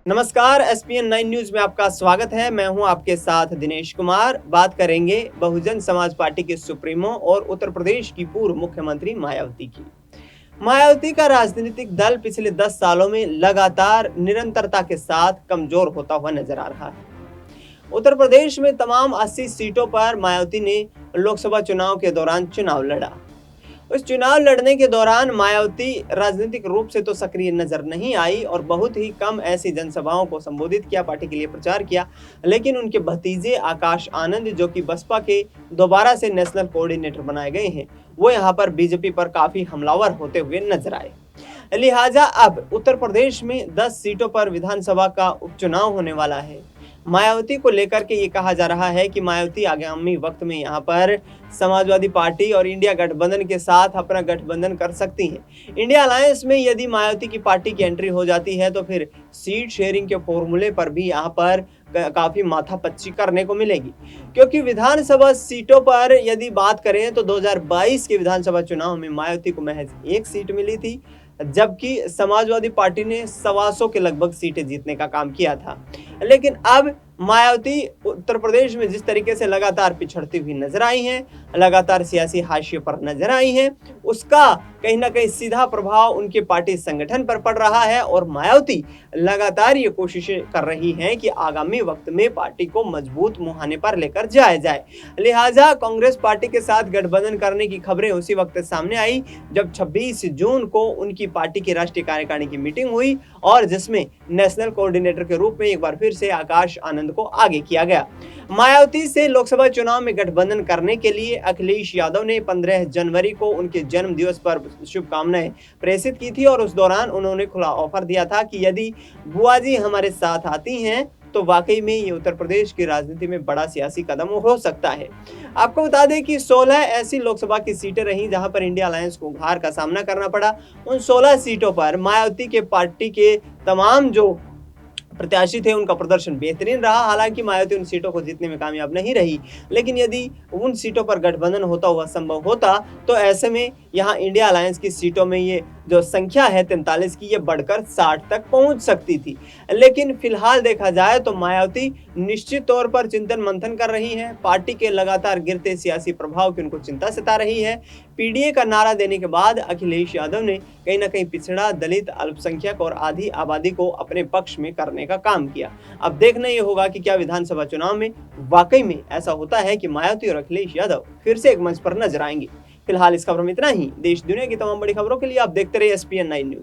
नमस्कार, ESPN 9 news में आपका स्वागत है। मैं हूं आपके साथ दिनेश कुमार। बात करेंगे बहुजन समाज पार्टी के सुप्रीमो और उत्तर प्रदेश की पूर्व मुख्यमंत्री मायावती की। मायावती का राजनीतिक दल पिछले 10 सालों में लगातार निरंतरता के साथ कमजोर होता हुआ नजर आ रहा है। उत्तर प्रदेश में तमाम 80 सीटों पर मायावती ने लोकसभा चुनाव के दौरान चुनाव लड़ा। उस चुनाव लड़ने के दौरान मायावती राजनीतिक रूप से तो सक्रिय नजर नहीं आई और बहुत ही कम ऐसी जनसभाओं को संबोधित किया, पार्टी के लिए प्रचार किया। लेकिन उनके भतीजे आकाश आनंद, जो कि बसपा के दोबारा से नेशनल कोऑर्डिनेटर बनाए गए हैं, वो यहाँ पर बीजेपी पर काफी हमलावर होते हुए नजर आए। लिहाजा अब उत्तर प्रदेश में 10 सीटों पर विधानसभा का उपचुनाव होने वाला है। मायावती को लेकर के ये कहा जा रहा है कि मायावती आगामी वक्त में यहाँ पर समाजवादी पार्टी और इंडिया गठबंधन के साथ अपना गठबंधन कर सकती हैं। इंडिया अलायंस में यदि मायावती की पार्टी की एंट्री हो जाती है तो फिर सीट शेयरिंग के फॉर्मूले पर भी यहाँ पर काफी माथापच्ची करने को मिलेगी, क्योंकि विधानसभा सीटों पर यदि बात करें तो 2022 के विधानसभा चुनाव में मायावती को महज 1 सीट मिली थी, जबकि समाजवादी पार्टी ने 125 के लगभग सीटें जीतने का काम किया था। लेकिन अब मायावती उत्तर प्रदेश में जिस तरीके से लगातार पिछड़ती हुई नजर आई हैं, लगातार सियासी हाशिए पर नजर आई हैं, उसका कहीं ना कहीं सीधा प्रभाव उनके पार्टी संगठन पर पड़ रहा है और मायावती लगातार ये कोशिशें कर रही हैं कि आगामी वक्त में पार्टी को मजबूत मुहाने पर लेकर जाया जाए। लिहाजा कांग्रेस पार्टी के साथ गठबंधन करने की खबरें उसी वक्त सामने आई जब 26 जून को उनकी पार्टी की राष्ट्रीय कार्यकारिणी की मीटिंग हुई और जिसमें नेशनल कोऑर्डिनेटर के रूप में एक बार फिर से आकाश आनंद को आगे किया गया। मायावती से लोकसभा चुनाव में गठबंधन करने के लिए अखिलेश यादव ने 15 जनवरी को उनके जन्म दिवस पर शुभकामनाएं प्रेषित की थी और उस दौरान उन्होंने खुला ऑफर दिया था कि यदि बुआ जी हमारे साथ आती हैं तो वाकई में ये उत्तर प्रदेश की राजनीति में बड़ा सियासी कदम हो सकता है। आपको बता दें कि 16 ऐसी लोकसभा की सीटें रहीं जहां पर इंडिया अलायंस को हार का सामना करना पड़ा। उन 16 सीटों पर मायावती के पार्टी के तमाम जो प्रत्याशी थे उनका प्रदर्शन बेहतरीन रहा। हालांकि मायावती उन सीटों को जीतने में कामयाब नहीं रही, लेकिन यदि उन सीटों पर गठबंधन होता हुआ संभव होता तो ऐसे में यहाँ इंडिया अलायंस की सीटों में ये जो संख्या है 43 की, ये बढ़कर 60 तक पहुंच सकती थी। लेकिन फिलहाल देखा जाए तो मायावती निश्चित तौर पर चिंतन मंथन कर रही है। पार्टी के लगातार गिरते सियासी प्रभाव की उनको चिंता सता रही है। पीडीए का नारा देने के बाद अखिलेश यादव ने कहीं ना कहीं पिछड़ा, दलित, अल्पसंख्यक और आधी आबादी को अपने पक्ष में करने का काम किया। अब देखना यह होगा कि क्या विधानसभा चुनाव में वाकई में ऐसा होता है कि मायावती और अखिलेश यादव फिर से एक मंच पर नजर आएंगे। फिलहाल इस खबर में इतना ही। देश दुनिया की तमाम बड़ी खबरों के लिए आप देखते रहिए एसपीएन 9 न्यूज।